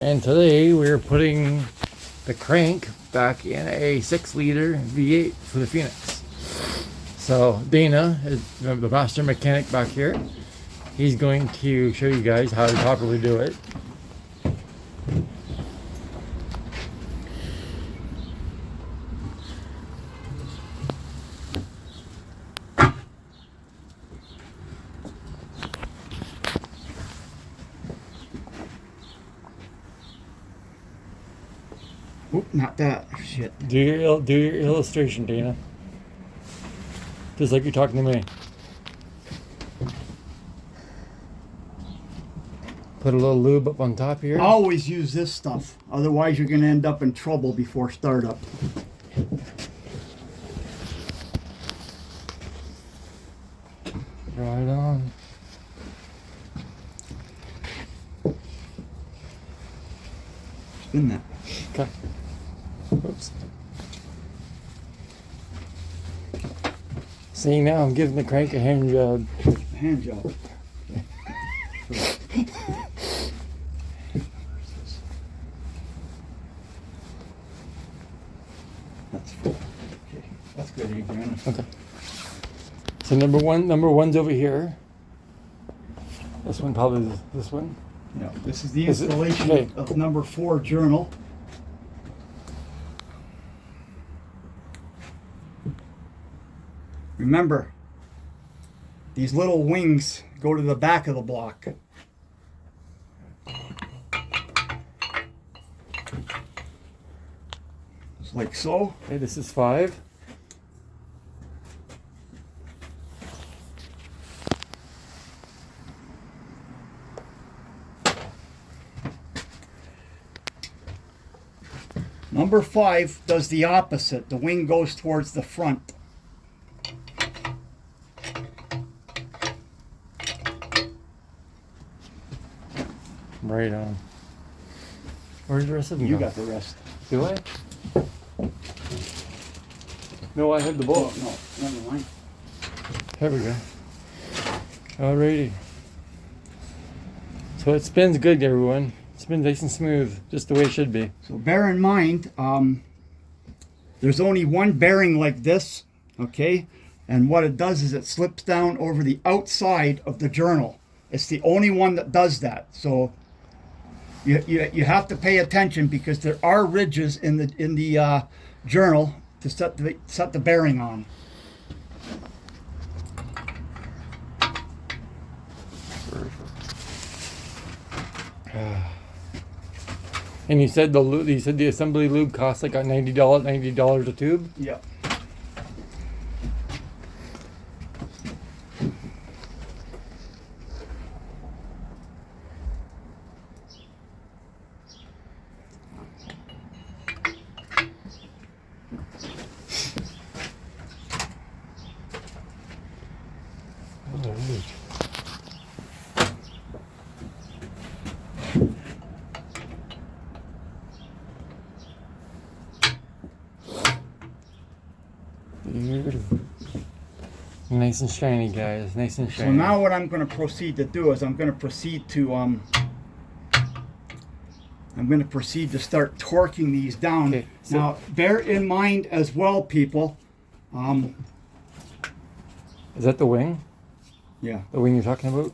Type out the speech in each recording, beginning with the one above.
And today we're putting the crank back in a 6-liter V8 for the Phoenix. So Dana is the master mechanic back here. He's going to show you guys how to properly do it. Oop, not that. Shit. Do your illustration, Dana. Just like you're talking to me. Put a little lube up on top here. Always use this stuff. Otherwise, you're going to end up in trouble before startup. Right on. Spin that. Okay. Oops. See, now I'm giving the crank a hand job. Hand job. That's full. Okay, that's good, Adrian. Okay. So number one's over here. This one probably is this one. Yeah, this is the Is it- installation okay. of number 4 journal. Remember, these little wings go to the back of the block. Just like so. Okay, this is 5. Number 5 does the opposite. The wing goes towards the front. Right on. Where's the rest of them? You go? got the rest. Do I? No, I have the bolt. Oh, no, never mind. There we go. Alrighty. So it spins good, everyone. It spins nice and smooth, just the way it should be. So bear in mind, there's only one bearing like this, okay? And what it does is it slips down over the outside of the journal. It's the only one that does that. So you have to pay attention because there are ridges in the journal to set the bearing on. And you said the assembly lube costs like $90 a tube. Yeah. Nice and shiny, guys. Nice and shiny. So now what I'm going to proceed to do is I'm going to proceed to start torquing these down. Okay, so now bear in mind as well, people. Is that the wing? Yeah. The wing you're talking about?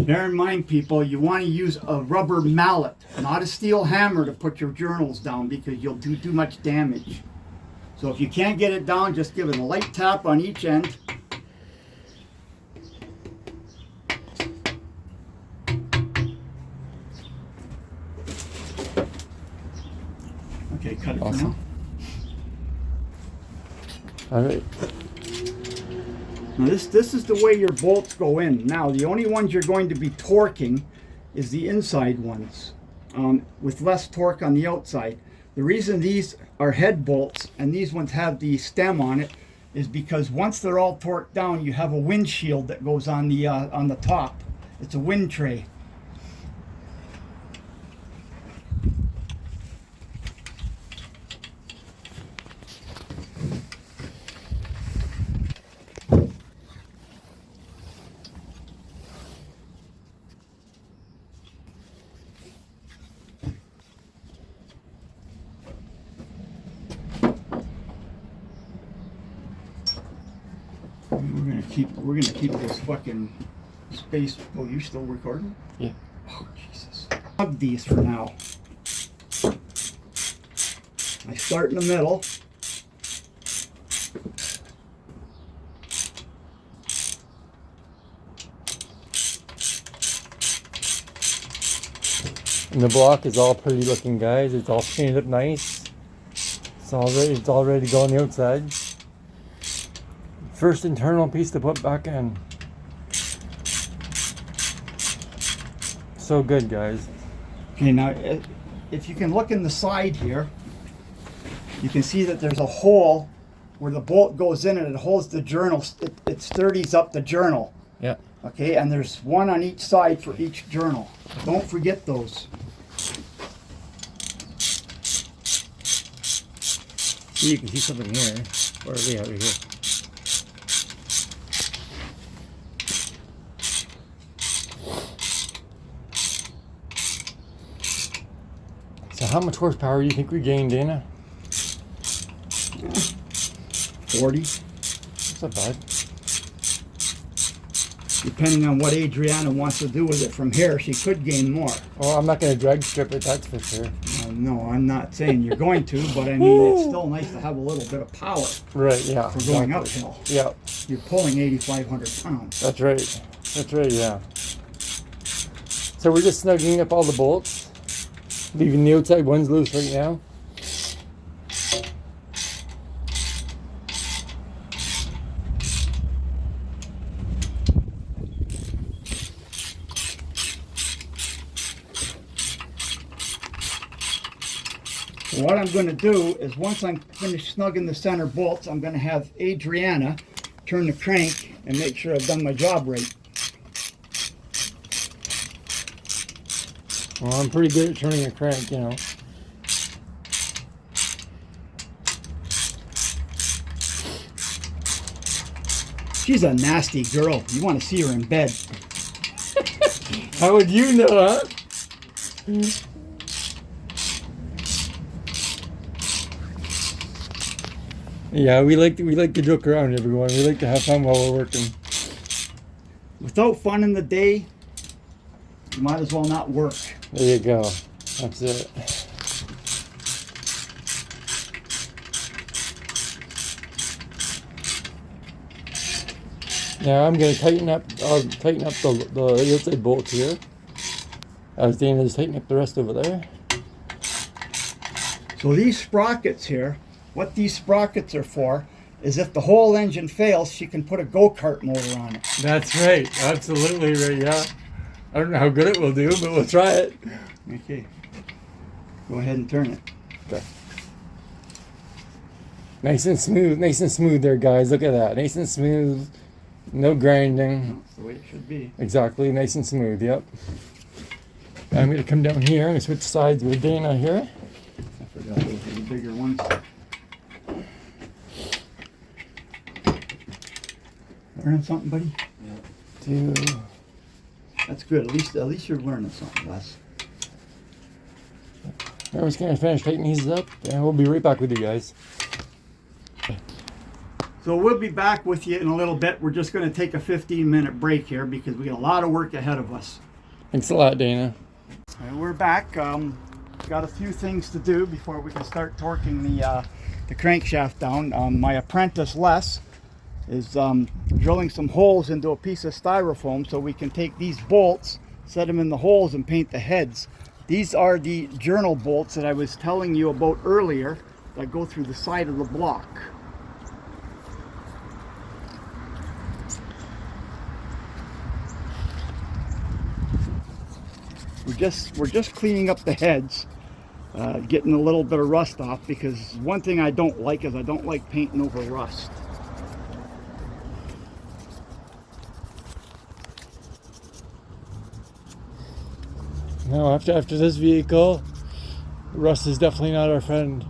Bear in mind, people, you want to use a rubber mallet, not a steel hammer, to put your journals down because you'll do too much damage. So if you can't get it down, just give it a light tap on each end. Okay, cut it Awesome. for now. All right. Now this is the way your bolts go in. Now the only ones you're going to be torquing is the inside ones, with less torque on the outside. The reason these are head bolts and these ones have the stem on it is because once they're all torqued down, you have a windshield that goes on the top. It's a wind tray. we're gonna keep this fucking space. Oh, you still recording? Yeah. Oh Jesus. Hug these for now. I start in the middle. And the block is all pretty looking, guys. It's all painted up nice. It's all ready to go on the outside. First internal piece to put back in. So good, guys. Okay, now if you can look in the side here, you can see that there's a hole where the bolt goes in and it holds the journal. It sturdies up the journal. Yeah. Okay, and there's one on each side for each journal. Don't forget those. You can see something here. Or yeah, over here. So how much horsepower do you think we gained, Dana? 40. That's not bad. Depending on what Adriana wants to do with it from here, she could gain more. Well, I'm not going to drag strip it, that's for sure. No, I'm not saying you're going to, but I mean, it's still nice to have a little bit of power Right, yeah. for going uphill. Yeah. You're pulling 8,500 pounds. That's right. That's right, yeah. So we're just snugging up all the bolts. Leaving the outside ones loose right now. What I'm going to do is once I'm finished snugging the center bolts, I'm going to have Adriana turn the crank and make sure I've done my job right. Well, I'm pretty good at turning a crank, you know. She's a nasty girl. You want to see her in bed. How would you know, huh? Yeah, we like to joke around, everyone. We like to have fun while we're working. Without fun in the day, you might as well not work. There you go. That's it. Now I'm going to tighten up the outside bolts here, as Dana's tightening up the rest over there. So these sprockets here, what these sprockets are for is if the whole engine fails, she can put a go-kart motor on it. That's right. Absolutely right, yeah. I don't know how good it will do, but we'll try it. Okay. Go ahead and turn it. Okay. Nice and smooth there, guys. Look at that. Nice and smooth. No grinding. That's the way it should be. Exactly. Nice and smooth, yep. I'm going to come down here. I'm going to switch sides with Dana here. I forgot those are the bigger ones. Learning something, buddy? Two. That's good. At least you're learning something, Les. I'm just going to finish tightening these up, and we'll be right back with you guys. So we'll be back with you in a little bit. We're just going to take a 15-minute break here because we got a lot of work ahead of us. Thanks a lot, Dana. And we're back. Got a few things to do before we can start torquing the crankshaft down. My apprentice Les is drilling some holes into a piece of styrofoam so we can take these bolts, set them in the holes, and paint the heads. These are the journal bolts that I was telling you about earlier that go through the side of the block. We're just cleaning up the heads, getting a little bit of rust off, because one thing I don't like is I don't like painting over rust. No, after this vehicle, rust is definitely not our friend.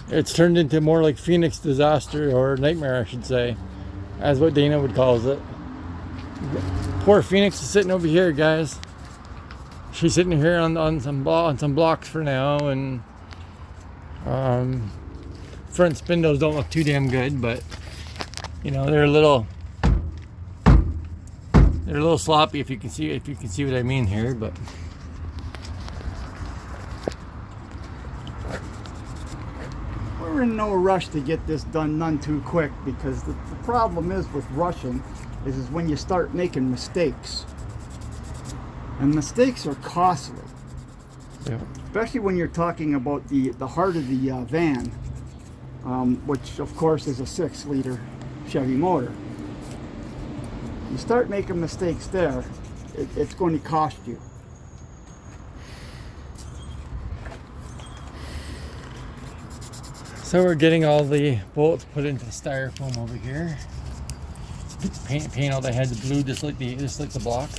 It's turned into more like Phoenix disaster, or nightmare, I should say, as what Dana would call it. Poor Phoenix is sitting over here, guys. She's sitting here on some blocks for now, and front spindles don't look too damn good, but you know, they're a little They're a little sloppy if you can see what I mean here, but we're in no rush to get this done none too quick, because the problem is with rushing is when you start making mistakes. And mistakes are costly. yeah. Especially when you're talking about the heart of the van, which of course is a 6-liter Chevy motor. You start making mistakes there, it's going to cost you. So we're getting all the bolts put into the styrofoam over here. Get the paint all the heads blue, just like the block.